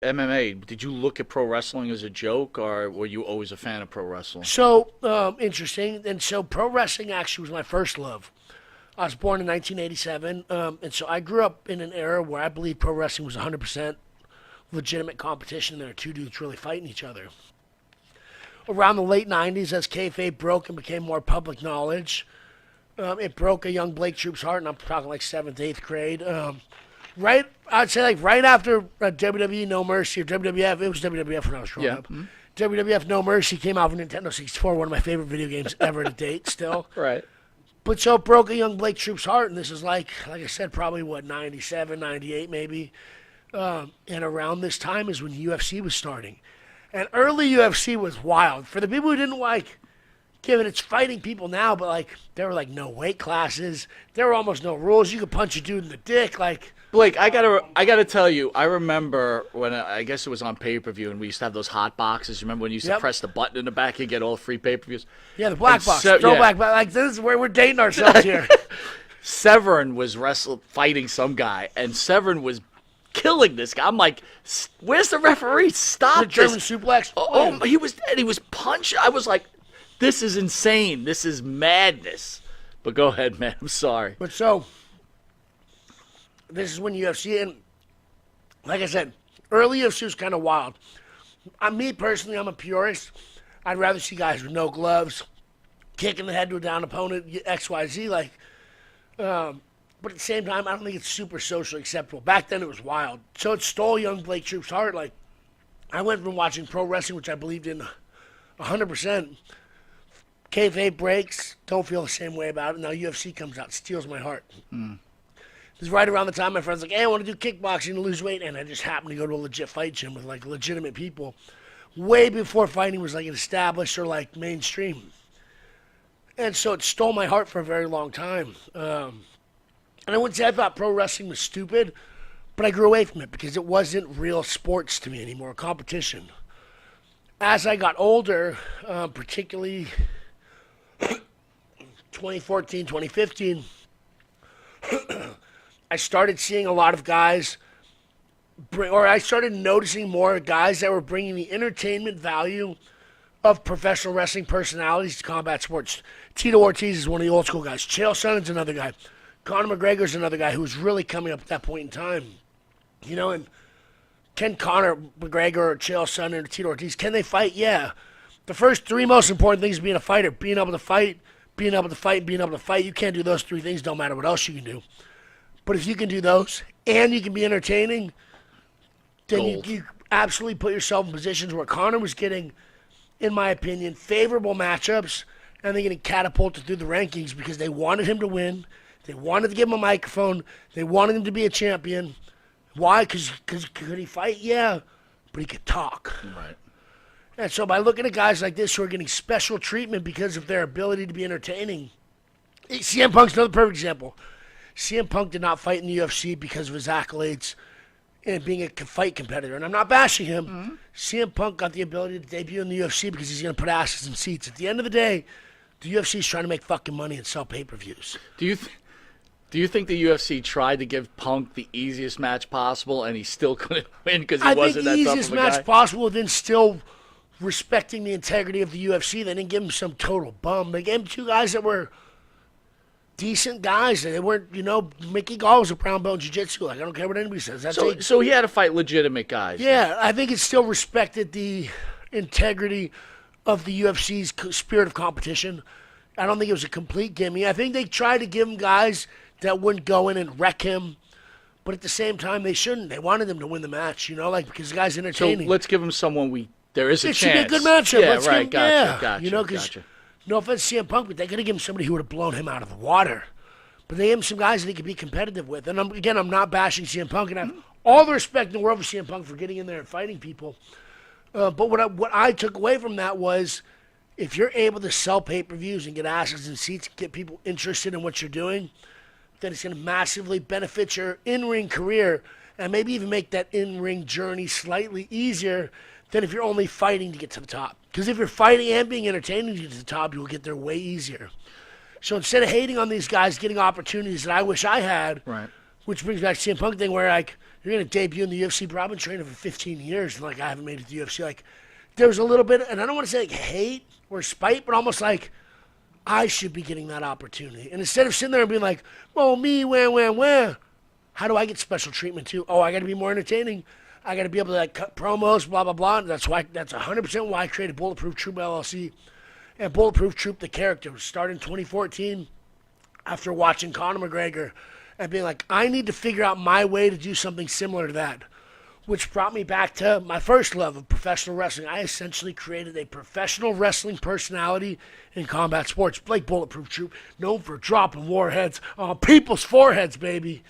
MMA, did you look at pro wrestling as a joke, or were you always a fan of pro wrestling? So, interesting. And so pro wrestling actually was my first love. I was born in 1987, and so I grew up in an era where I believe pro wrestling was 100% legitimate competition. There were two dudes really fighting each other. Around the late 90s, as kayfabe broke and became more public knowledge, it broke a young Blake Troop's heart, and I'm talking like 7th, 8th grade. I'd say like right after WWE No Mercy, or WWF, it was WWF when I was growing up. Mm-hmm. WWF No Mercy came out for Nintendo 64, one of my favorite video games ever to date still. Right. But so it broke a young Blake Troop's heart, and this is like I said, probably, 97, 98 maybe. And around this time is when UFC was starting. And early UFC was wild. For the people who didn't like, given it's fighting people now, but like there were like no weight classes. There were almost no rules. You could punch a dude in the dick. Like, Blake, I gotta tell you, I remember when I guess it was on pay-per-view, and we used to have those hot boxes. Remember when you used to press the button in the back and get all free pay-per-views? Yeah, the black box, throwback. Yeah. Like, this is where we're dating ourselves here. Severin was fighting some guy, and Severin was killing this guy. I'm like, where's the referee? Stop the German suplex. Oh, he was punching. I was like, this is insane. This is madness. But go ahead, man. I'm sorry. But so, this is when UFC, and like I said, early UFC was kind of wild. Me personally, I'm a purist. I'd rather see guys with no gloves, kicking the head to a down opponent, XYZ. But at the same time, I don't think it's super socially acceptable. Back then, it was wild. So it stole young Blake Troop's heart. Like, I went from watching pro wrestling, which I believed in 100%. Kayfabe breaks, don't feel the same way about it. Now UFC comes out, steals my heart. This is right around the time my friend's like, hey, I want to do kickboxing to lose weight. And I just happened to go to a legit fight gym with, like, legitimate people. Way before fighting was, like, established or, like, mainstream. And so it stole my heart for a very long time. And I wouldn't say I thought pro wrestling was stupid, but I grew away from it because it wasn't real sports to me anymore, competition. As I got older, particularly 2014, 2015, I started seeing a lot of guys, I started noticing more guys that were bringing the entertainment value of professional wrestling personalities to combat sports. Tito Ortiz is one of the old school guys. Chael Sonnen's another guy. Conor McGregor's another guy who was really coming up at that point in time. You know, and can Conor McGregor or Chael Sonnen or Tito Ortiz, can they fight? Yeah. The first three most important things being a fighter: being able to fight, being able to fight, and being able to fight. You can't do those three things, don't matter what else you can do. But if you can do those and you can be entertaining, then you absolutely put yourself in positions where Conor was getting, in my opinion, favorable matchups, and they're getting catapulted through the rankings because they wanted him to win. They wanted to give him a microphone. They wanted him to be a champion. Why? Because could he fight? Yeah, but he could talk. Right. And so by looking at guys like this who are getting special treatment because of their ability to be entertaining, CM Punk's another perfect example. CM Punk did not fight in the UFC because of his accolades and being a fight competitor. And I'm not bashing him. Mm-hmm. CM Punk got the ability to debut in the UFC because he's going to put asses in seats. At the end of the day, the UFC is trying to make fucking money and sell pay-per-views. Do you think the UFC tried to give Punk the easiest match possible and he still couldn't win because he wasn't that tough of a guy? I think the easiest match possible, then still respecting the integrity of the UFC. They didn't give him some total bum. They gave him two guys that were decent guys. They weren't, Mickey Gall was a brown belt in jiu-jitsu. Like, I don't care what anybody says. So he had to fight legitimate guys. Yeah, I think it still respected the integrity of the UFC's spirit of competition. I don't think it was a complete gimme. I think they tried to give him guys that wouldn't go in and wreck him, but at the same time, they shouldn't. They wanted him to win the match, because the guy's entertaining. So let's give him someone there is a chance. It should be a good matchup. Yeah, right, gotcha. Because no offense to CM Punk, but they could have given him somebody who would have blown him out of the water. But they gave him some guys that he could be competitive with. And I'm not bashing CM Punk, and I have all the respect in the world for CM Punk for getting in there and fighting people. But what I took away from that was, if you're able to sell pay-per-views and get asses in seats and get people interested in what you're doing, then it's going to massively benefit your in-ring career and maybe even make that in-ring journey slightly easier than if you're only fighting to get to the top. Because if you're fighting and being entertaining to get to the top, you'll get there way easier. So instead of hating on these guys getting opportunities that I wish I had, right, which brings back to the CM Punk thing where, like, you're going to debut in the UFC, bro. I've been training for 15 years, and, like, I haven't made it to the UFC. Like, there was a little bit, and I don't want to say, like, hate or spite, but almost like I should be getting that opportunity. And instead of sitting there and being like, oh, me, where, how do I get special treatment too? Oh, I got to be more entertaining. I got to be able to, like, cut promos, blah, blah, blah. And that's 100% why I created Bulletproof Troop LLC. And Bulletproof Troop, the character, started in 2014 after watching Conor McGregor and being like, I need to figure out my way to do something similar to that, which brought me back to my first love of professional wrestling. I essentially created a professional wrestling personality in combat sports, like Bulletproof Troop, known for dropping warheads on people's foreheads, baby.